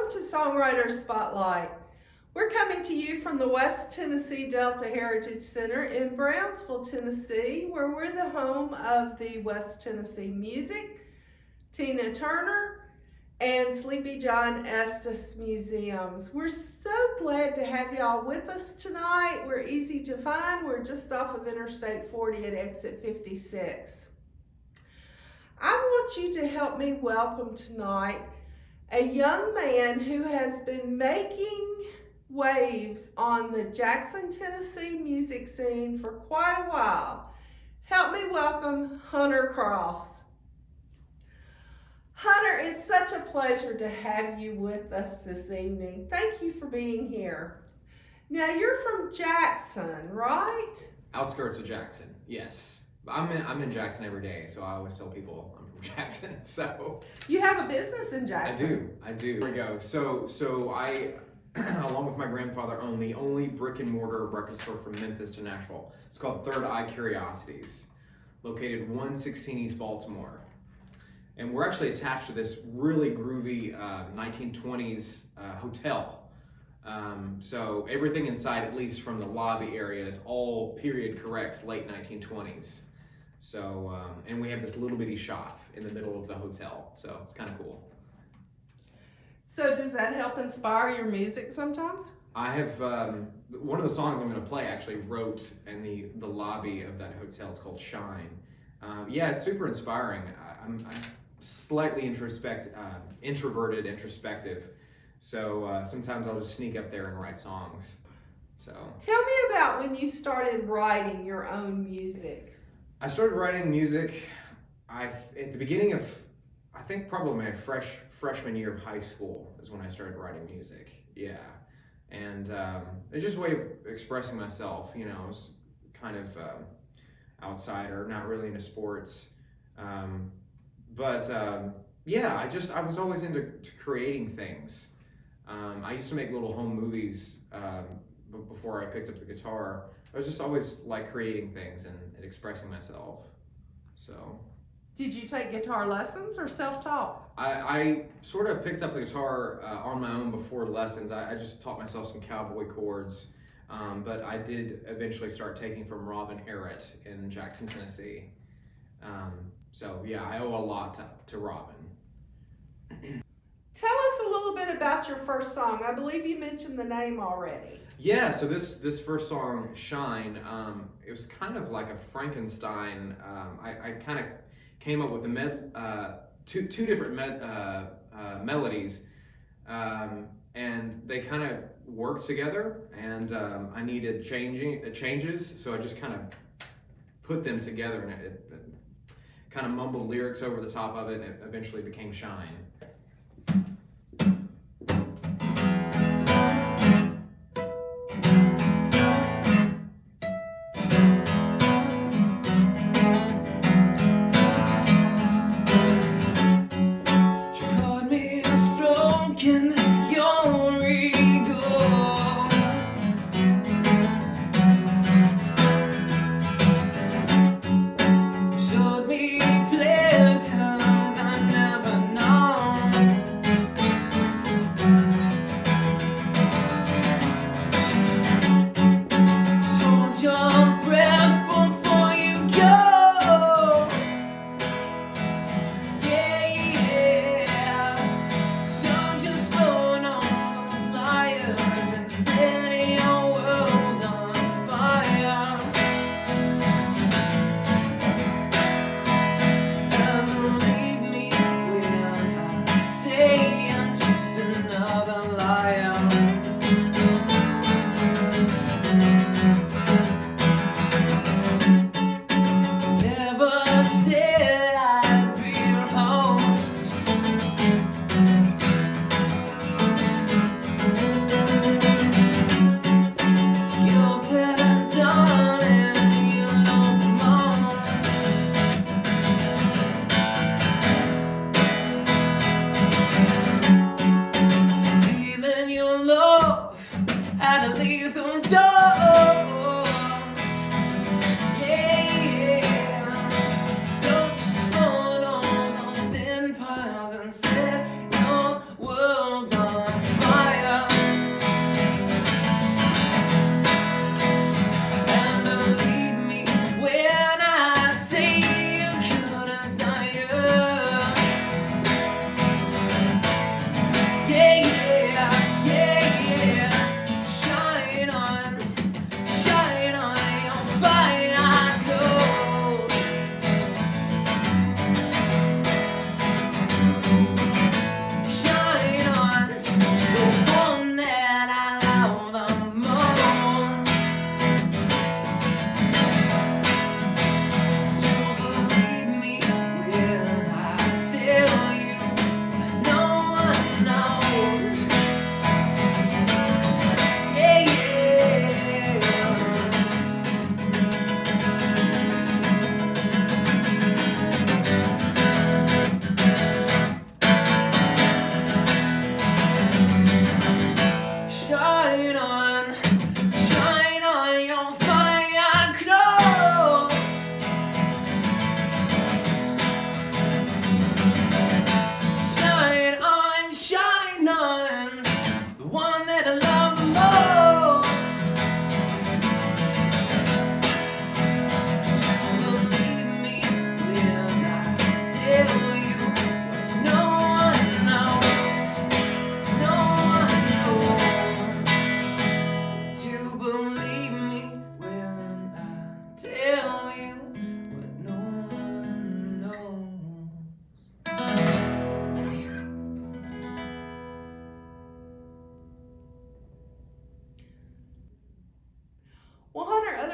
to Songwriter Spotlight. We're coming to you from the West Tennessee Delta Heritage Center in Brownsville, Tennessee, where we're the home of the West Tennessee Music, Tina Turner, and Sleepy John Estes Museums. We're so glad to have y'all with us tonight. We're easy to find. We're just off of Interstate 40 at exit 56. I want you to help me welcome tonight a young man who has been making waves on the Jackson, Tennessee music scene for quite a while. Help me welcome Hunter Cross. Hunter, it's such a pleasure to have you with us this evening. Thank you for being here. Now, you're from Jackson, right? Outskirts of Jackson, yes. I'm in Jackson every day, so I always tell people I'm from Jackson. So you have a business in Jackson. I do. Here we go. So I, along with my grandfather, own the only brick and mortar record store from Memphis to Nashville. It's called Third Eye Curiosities, located 116 East Baltimore. And we're actually attached to this really groovy 1920s hotel. So everything inside, at least from the lobby area, is all period correct, late 1920s. So, and we have this little bitty shop in the middle of the hotel. So it's kind of cool. So does that help inspire your music sometimes? I have, one of the songs I'm going to play actually wrote in the lobby of that hotel. It's called Shine. Yeah, it's super inspiring. I'm slightly introverted, introspective. So sometimes I'll just sneak up there and write songs. So tell me about when you started writing your own music. I started writing music at the beginning of, I think probably my freshman year of high school is when I started writing music. Yeah. And it's just a way of expressing myself. You know, I was kind of outsider, not really into sports. Yeah, I was always into creating things. I used to make little home movies before I picked up the guitar. I was just always like creating things and expressing myself. So. Did you take guitar lessons or self-taught? I sort of picked up the guitar on my own before lessons. I just taught myself some cowboy chords, but I did eventually start taking from Robin Arrett in Jackson, Tennessee. So yeah, I owe a lot to Robin. Tell us a little bit about your first song. I believe you mentioned the name already. Yeah, so this first song, Shine, it was kind of like a Frankenstein. I kind of came up with two different melodies, and they kind of worked together, and I needed changes, so I just kind of put them together, and it kind of mumbled lyrics over the top of it, and it eventually became Shine. So just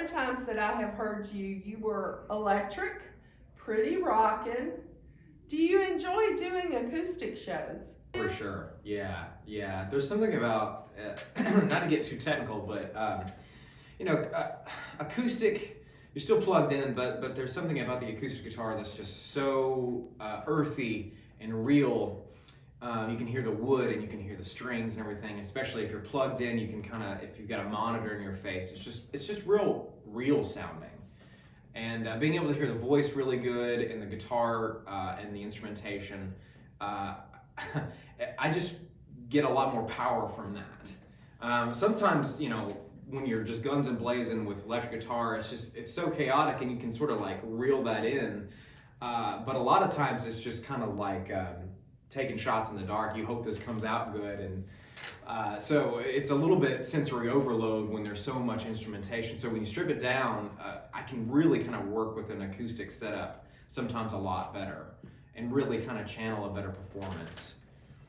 other times that I have heard you, you were electric, pretty rockin'. Do you enjoy doing acoustic shows? For sure, yeah. There's something about, not to get too technical, but acoustic, you're still plugged in, but there's something about the acoustic guitar that's just so earthy and real. You can hear the wood and you can hear the strings and everything, especially if you're plugged in, you can if you've got a monitor in your face, it's just real sounding. And being able to hear the voice really good and the guitar and the instrumentation, I just get a lot more power from that. Sometimes, when you're just guns and blazing with electric guitar, it's so chaotic and you can sort of like reel that in. But a lot of times it's just kind of like taking shots in the dark. You hope this comes out good. And so it's a little bit sensory overload when there's so much instrumentation. So when you strip it down, I can really kind of work with an acoustic setup sometimes a lot better and really kind of channel a better performance.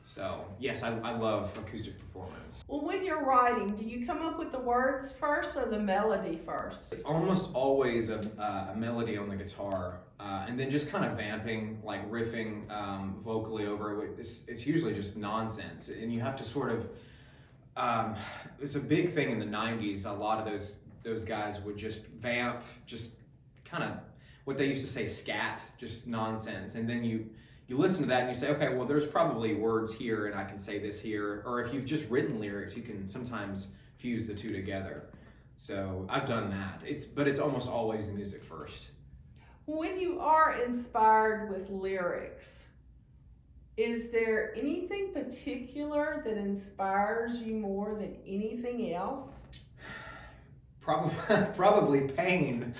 So yes, I love acoustic performance. Well, when you're writing, do you come up with the words first or the melody first? It's almost always a melody on the guitar, and then just kind of vamping, like riffing vocally over it. It's usually just nonsense, and you have to sort of, it's a big thing in the 90s. A lot of those guys would just vamp, just kind of what they used to say scat, just nonsense, and then you listen to that and you say, okay, well, there's probably words here and I can say this here. Or if you've just written lyrics, you can sometimes fuse the two together. So I've done that. But it's almost always the music first. When you are inspired with lyrics, is there anything particular that inspires you more than anything else? Probably pain.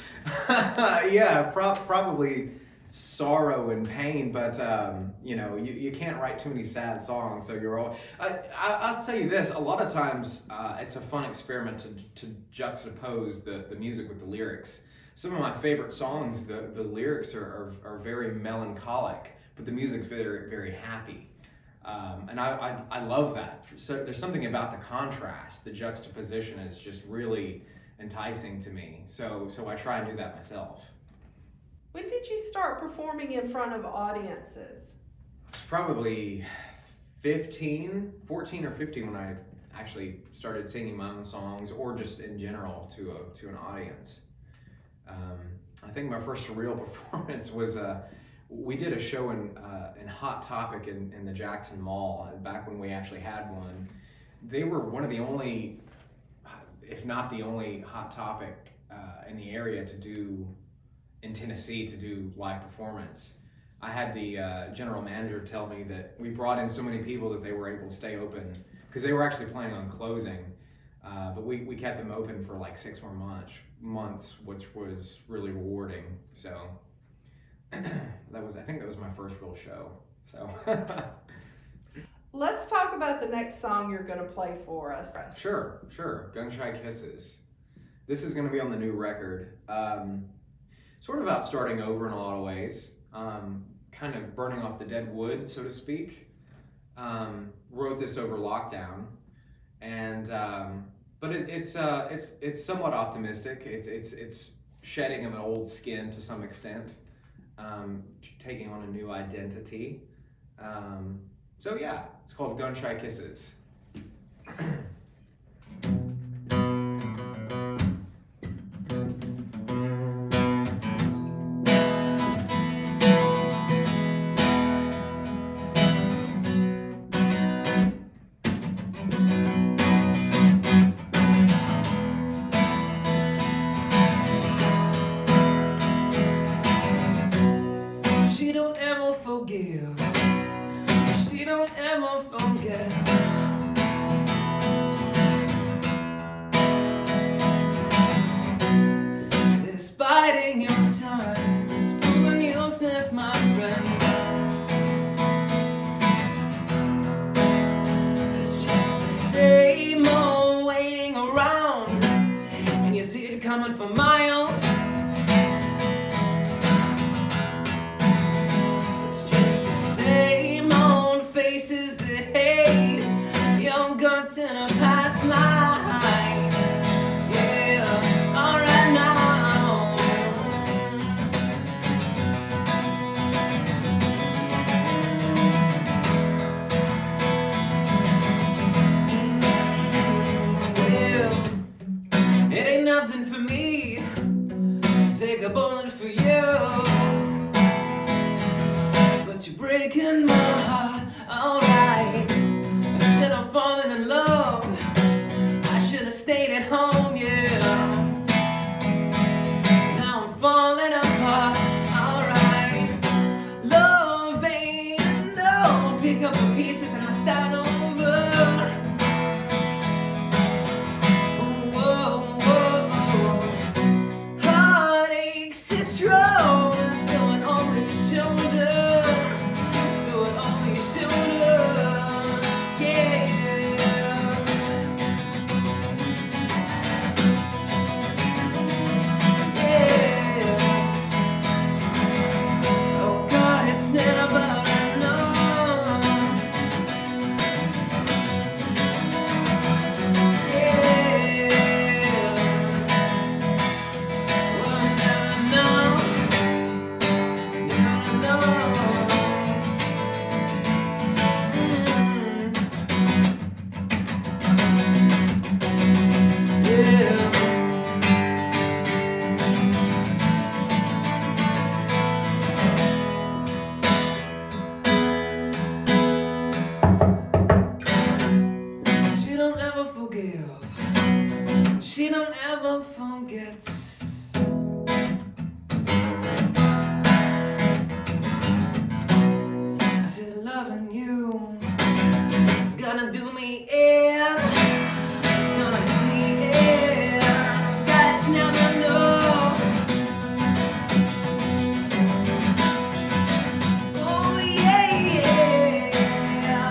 Yeah, probably sorrow and pain, but you can't write too many sad songs, so you're all I'll tell you this, a lot of times it's a fun experiment to juxtapose the music with the lyrics. Some of my favorite songs, the lyrics are very melancholic, but the music's very, very happy, and I love that. So there's something about the contrast, the juxtaposition is just really enticing to me, so I try and do that myself. When did you start performing in front of audiences? It's probably 14 or 15 when I actually started singing my own songs, or just in general to an audience. I think my first real performance was we did a show in Hot Topic in the Jackson Mall back when we actually had one. They were one of the only, if not the only, Hot Topic in the area in Tennessee to do live performance. I had the general manager tell me that we brought in so many people that they were able to stay open, because they were actually planning on closing, but we kept them open for like 6 more months, which was really rewarding. So I think that was my first real show. So let's talk about the next song you're going to play for us. Sure. Gun-Shy Kisses. This is going to be on the new record. Sort of about starting over in a lot of ways, kind of burning off the dead wood, so to speak. Wrote this over lockdown, and but it's somewhat optimistic. It's shedding of an old skin to some extent, taking on a new identity. So yeah, it's called Gun-Shy Kisses. She don't ever forget. This biding your time is proven useless, my friend. It's just the same old waiting around, and you see it coming for miles. Faces that hate your guts in a past life. Yeah, alright now. telephone gets. I said loving you is gonna do me in. It's gonna do me in. That's never know. Oh yeah, yeah.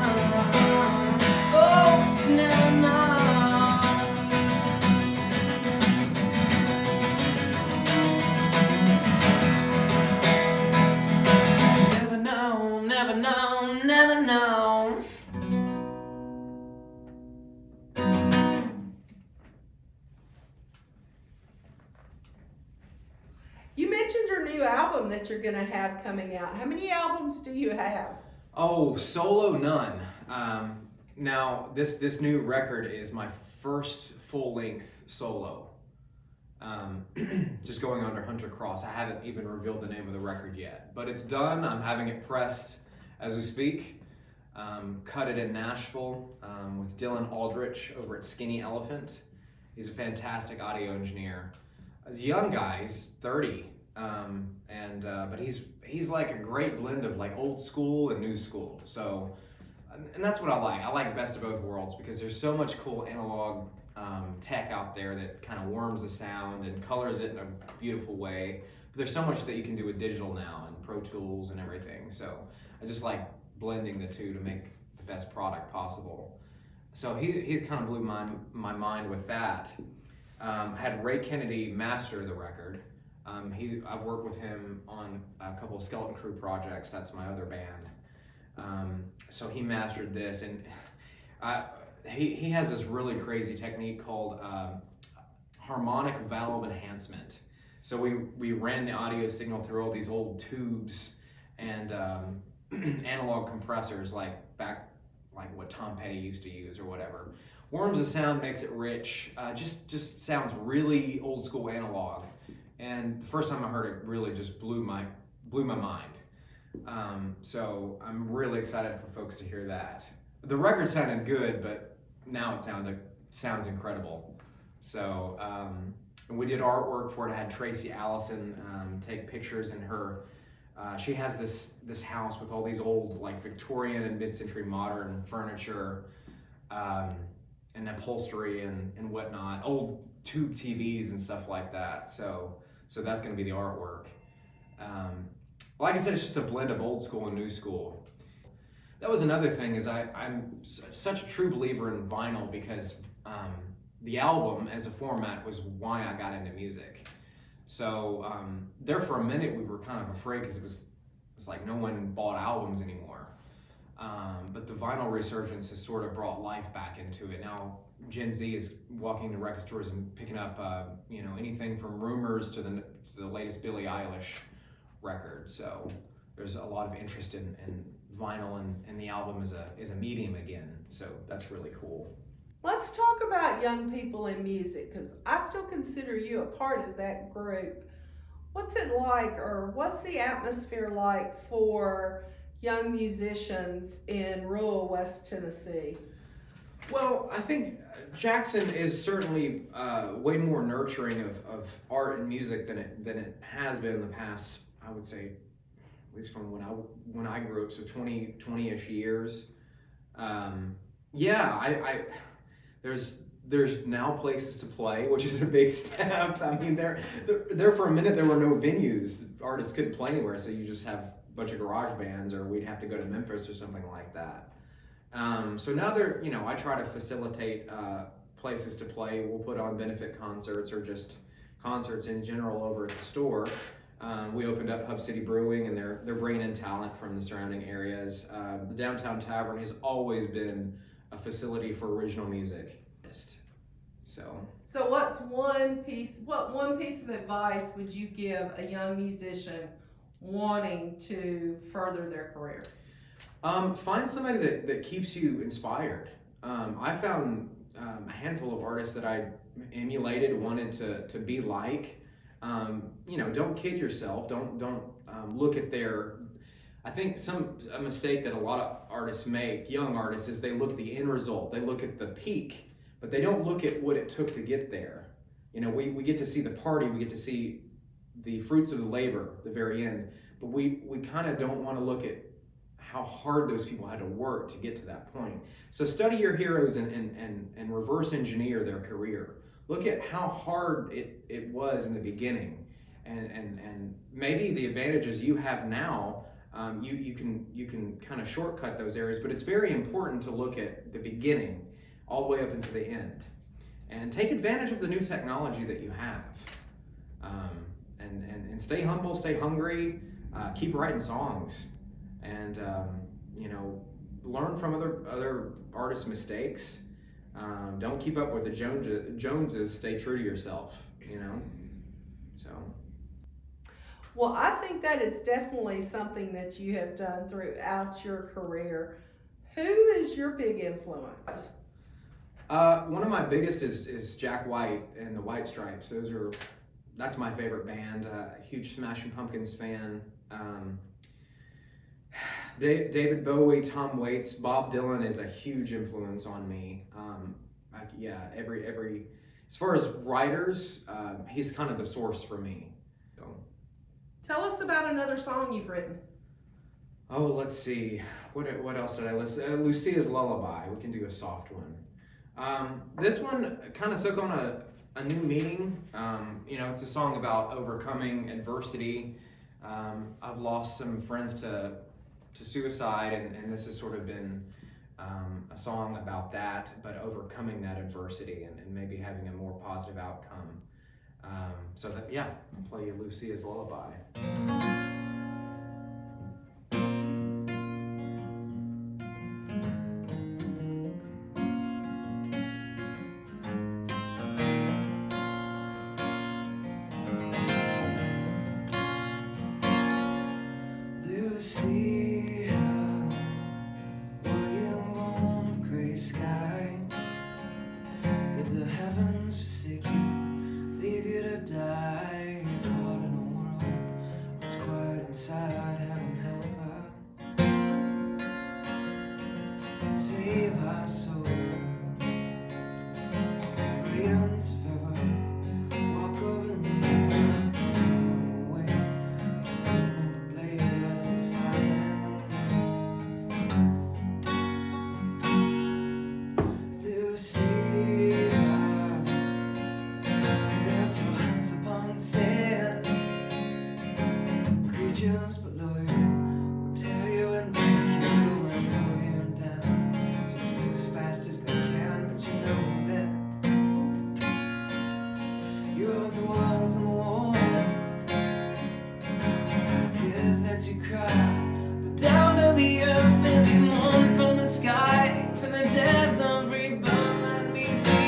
Oh, it's never know. Never know, never know, never know. You mentioned your new album that you're going to have coming out. How many albums do you have? Oh, solo none. Now this new record is my first full-length solo. Just going under Hunter Cross. I haven't even revealed the name of the record yet, but it's done. I'm having it pressed as we speak. Cut it in Nashville with Dylan Aldrich over at Skinny Elephant. He's a fantastic audio engineer. He's a young guy. He's 30, but he's like a great blend of like old school and new school. So, and that's what I like. I like best of both worlds because there's so much cool analog tech out there that kind of warms the sound and colors it in a beautiful way. But there's so much that you can do with digital now and Pro Tools and everything. So I just like blending the two to make the best product possible. So he's kind of blew my mind with that. Had Ray Kennedy master the record. I've worked with him on a couple of Skeleton Crew projects. That's my other band. So he mastered this, and he has this really crazy technique called Harmonic valve enhancement. So we ran the audio signal through all these old tubes and analog compressors like what Tom Petty used to use or whatever. Warms the sound, makes it rich, just sounds really old school analog. And the first time I heard it really just blew my mind. So I'm really excited for folks to hear that. The record sounded good, but now it sounds incredible. So we did artwork for it. I had Tracy Allison take pictures in her. She has this house with all these old like Victorian and mid-century modern furniture. And upholstery and whatnot, old tube TVs and stuff like that. So that's going to be the artwork. Like I said, it's just a blend of old school and new school. That was another thing is I'm such a true believer in vinyl because the album as a format was why I got into music. So there for a minute we were kind of afraid because it's like no one bought albums anymore. But the vinyl resurgence has sort of brought life back into it. Now Gen Z is walking to record stores and picking up, anything from Rumors to the latest Billie Eilish record. So there's a lot of interest in vinyl and the album is a medium again. So that's really cool. Let's talk about young people in music because I still consider you a part of that group. What's it like, or what's the atmosphere like for young musicians in rural West Tennessee? Well, I think Jackson is certainly way more nurturing of art and music than it has been in the past, I would say, at least from when I grew up, so 20-ish years. There's now places to play, which is a big step. I mean, there for a minute there were no venues. Artists couldn't play anywhere, so you just have a bunch of garage bands, or we'd have to go to Memphis or something like that. So now I try to facilitate places to play. We'll put on benefit concerts or just concerts in general over at the store. We opened up Hub City Brewing, and they're bringing in talent from the surrounding areas. The Downtown Tavern has always been a facility for original music. So what one piece of advice would you give a young musician wanting to further their career? Find somebody that keeps you inspired. I found a handful of artists that I emulated, wanted to be like. Don't kid yourself. Don't look at their. I think a mistake that a lot of artists make, young artists, is they look at the end result. They look at the peak, but they don't look at what it took to get there. We get to see the party, we get to see the fruits of the labor, the very end, but we kind of don't want to look at how hard those people had to work to get to that point. So study your heroes and reverse engineer their career. Look at how hard it was in the beginning, and maybe the advantages you have now, you can kind of shortcut those areas, but it's very important to look at the beginning all the way up into the end, and take advantage of the new technology that you have, and stay humble, stay hungry, keep writing songs, and learn from other artists' mistakes. Don't keep up with the Joneses. Stay true to yourself. So. Well, I think that is definitely something that you have done throughout your career. Who is your big influence? One of my biggest is Jack White and the White Stripes. That's my favorite band. Huge Smashing Pumpkins fan. David Bowie, Tom Waits, Bob Dylan is a huge influence on me. Every as far as writers, he's kind of the source for me. So. Tell us about another song you've written. Oh, let's see. What else did I listen? Lucia's Lullaby. We can do a soft one. This one kind of took on a new meaning. It's a song about overcoming adversity. I've lost some friends to suicide, and this has sort of been a song about that, but overcoming that adversity and maybe having a more positive outcome. I'll play you Lucia's Lullaby. Lucia, were you born of gray sky? Did the heavens forsake you, leave you to die? Caught in a world that's quiet inside, heaven help her. Save our soul, radiance of ever, walk over me. Just below you will tear you and break you and pull you down just as fast as they can. But you know this, you're the walls and war, tears that you cry, but down to the earth as you mourn from the sky, from the depth of rebirth. Let me see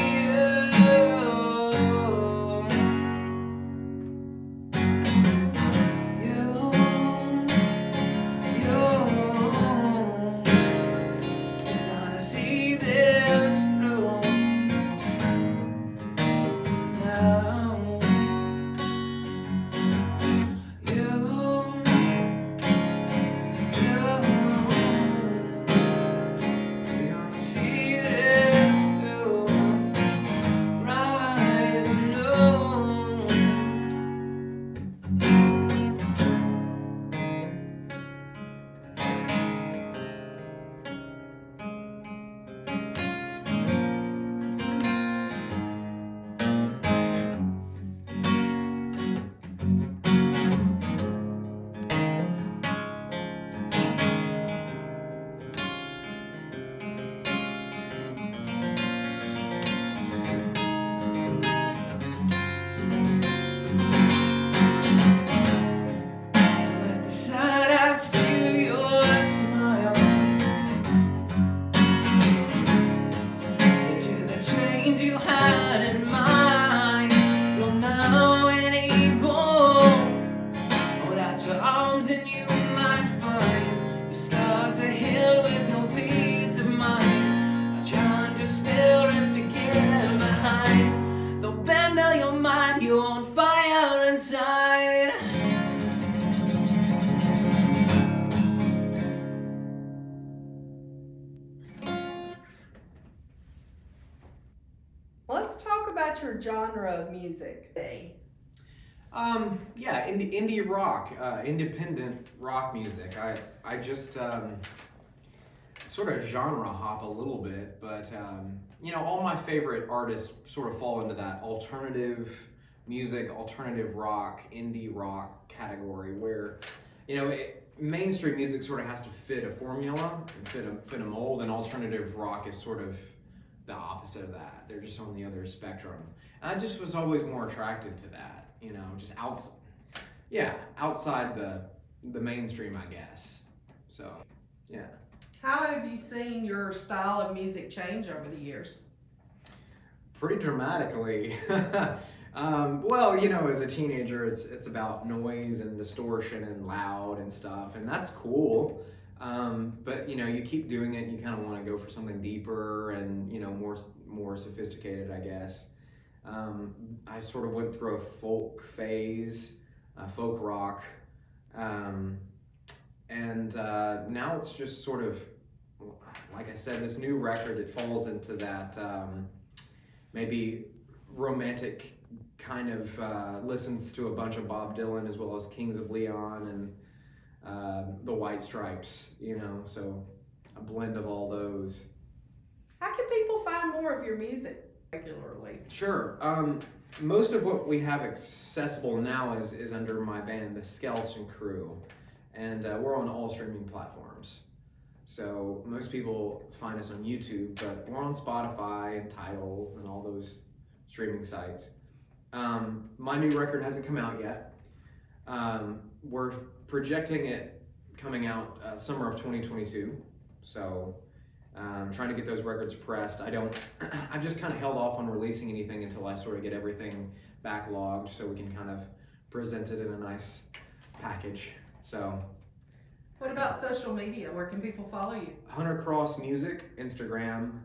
Let's talk talk about your genre of music? Yeah, indie rock, independent rock music. I just sort of genre hop a little bit, but all my favorite artists sort of fall into that alternative music, alternative rock, indie rock category where, mainstream music sort of has to fit a formula and fit a mold, and alternative rock is sort of the opposite of that. They're just on the other spectrum. And I just was always more attracted to that, just outside the mainstream, I guess. So, yeah. How have you seen your style of music change over the years? Pretty dramatically. Well, as a teenager, it's about noise and distortion and loud and stuff, and that's cool. But you keep doing it, and you kind of want to go for something deeper and more sophisticated, I guess. I sort of went through a folk phase, folk rock, and now it's just sort of, like I said, this new record. It falls into that maybe romantic kind of listens to a bunch of Bob Dylan as well as Kings of Leon and the White Stripes, so a blend of all those. How can people find more of your music regularly? Sure. Most of what we have accessible now is under my band, the Skeleton Crew, and we're on all streaming platforms. So most people find us on YouTube, but we're on Spotify and Tidal and all those streaming sites. My new record hasn't come out yet. We're projecting it coming out summer of 2022. So trying to get those records pressed. I've just kind of held off on releasing anything until I sort of get everything backlogged so we can kind of present it in a nice package. So. What about social media? Where can people follow you? Hunter Cross Music, Instagram,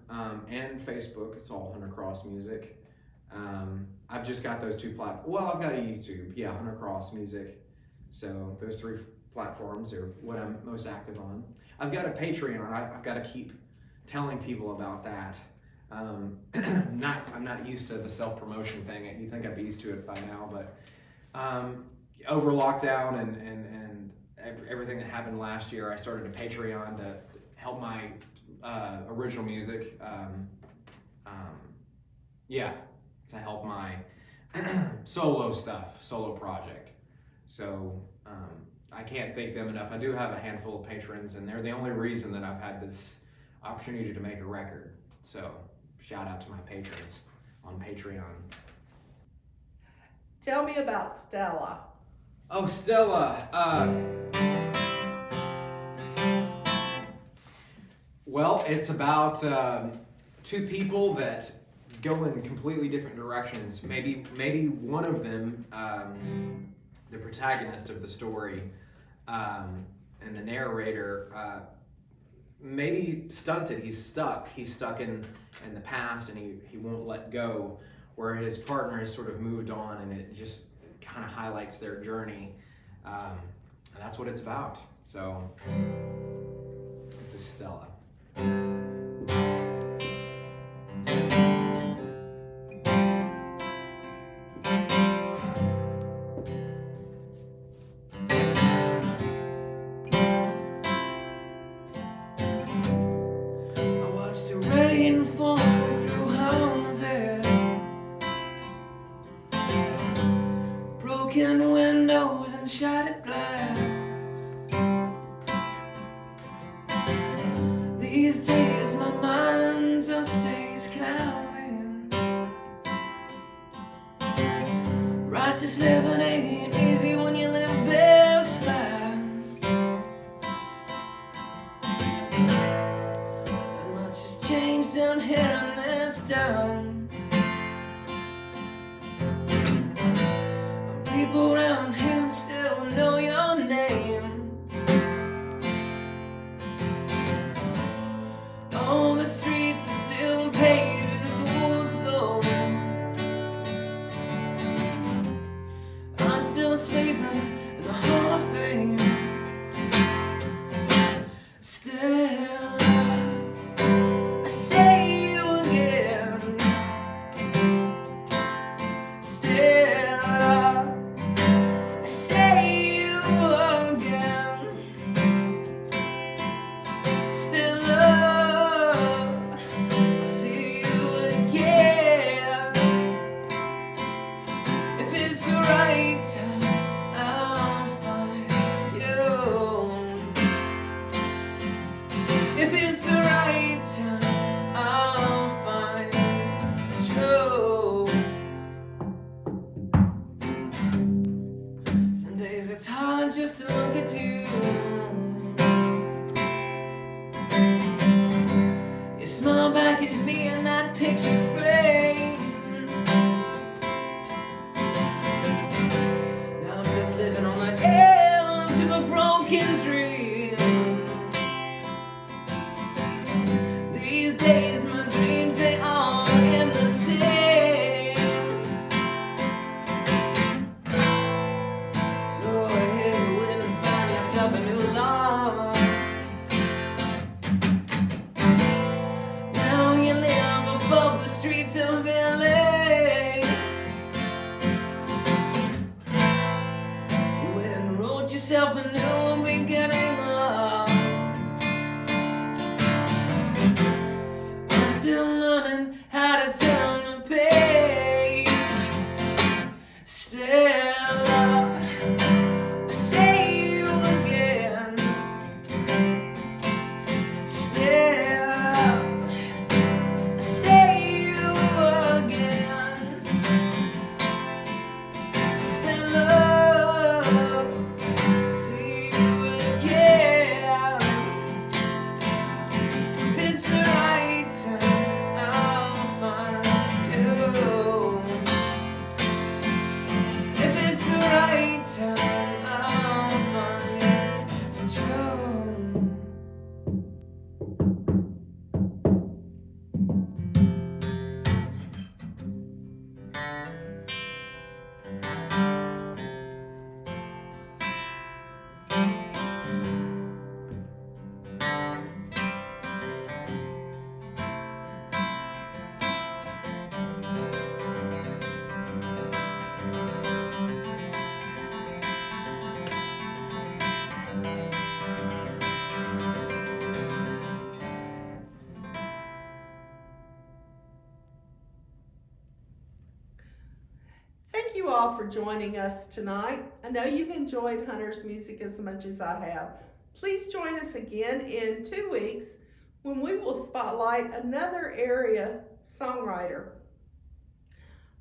and Facebook. It's all Hunter Cross Music. I've just got those two platforms. Well, I've got a YouTube. Yeah, Hunter Cross Music. So those three platforms are what I'm most active on. I've got a Patreon. I've got to keep telling people about that. I'm not used to the self-promotion thing. You think I'd be used to it by now, but over lockdown and everything that happened last year, I started a Patreon to help my original music. To help my solo project. So I can't thank them enough. I do have a handful of patrons, and they're the only reason that I've had this opportunity to make a record. So shout out to my patrons on Patreon. Tell me about Stella. Oh, Stella. Well, it's about two people that go in completely different directions. Maybe one of them, the protagonist of the story, and the narrator, maybe stunted. He's stuck in the past, and he won't let go, where his partner has sort of moved on, and it just kind of highlights their journey. And that's what it's about. So this is Stella. Broken windows and shattered glass. These days my mind just stays counting. Righteous living ain't easy when you live this fast. And much has changed down here in this town. People around here still know your name. All the streets are still paved in fool's gold. I'm still sleeping in the Hall of Fame. Still, I say you again. I could be in that picture frame. Now I'm just living on the edge of a broken dream. These days my dreams, they are in the same. So here you win and find yourself a new love. Now you live above the streets of LA. You went and wrote yourself a new beginning, love. I'm still learning how to turn the page. Still, I say you again. Still, I say you again. Still, see you again. If it's the right time, I'll find you. If it's the right time, I'll find you true. Thank you all for joining us tonight. I know you've enjoyed Hunter's music as much as I have. Please join us again in 2 weeks when we will spotlight another area songwriter.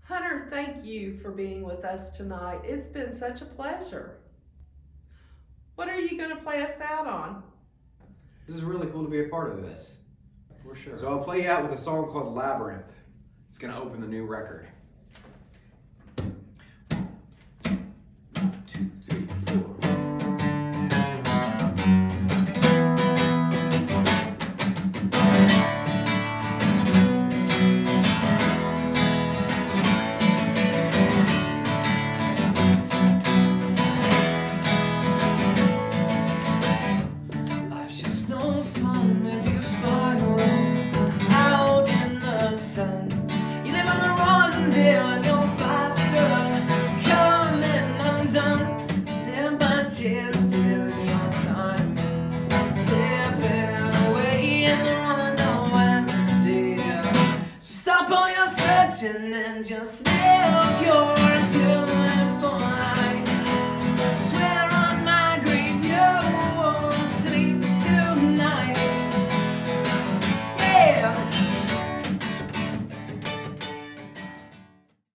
Hunter, thank you for being with us tonight. It's been such a pleasure. What are you going to play us out on? This is really cool to be a part of this. For sure. So I'll play you out with a song called Labyrinth. It's going to open the new record. 1, 2, 3, 4. Life's just no fun as you spiral out in the sun. You live on the run, dear, and you're faster coming undone. Then by chance, dear, your time is slipping away in the runaways, dear. So stop all your searching and just live your good.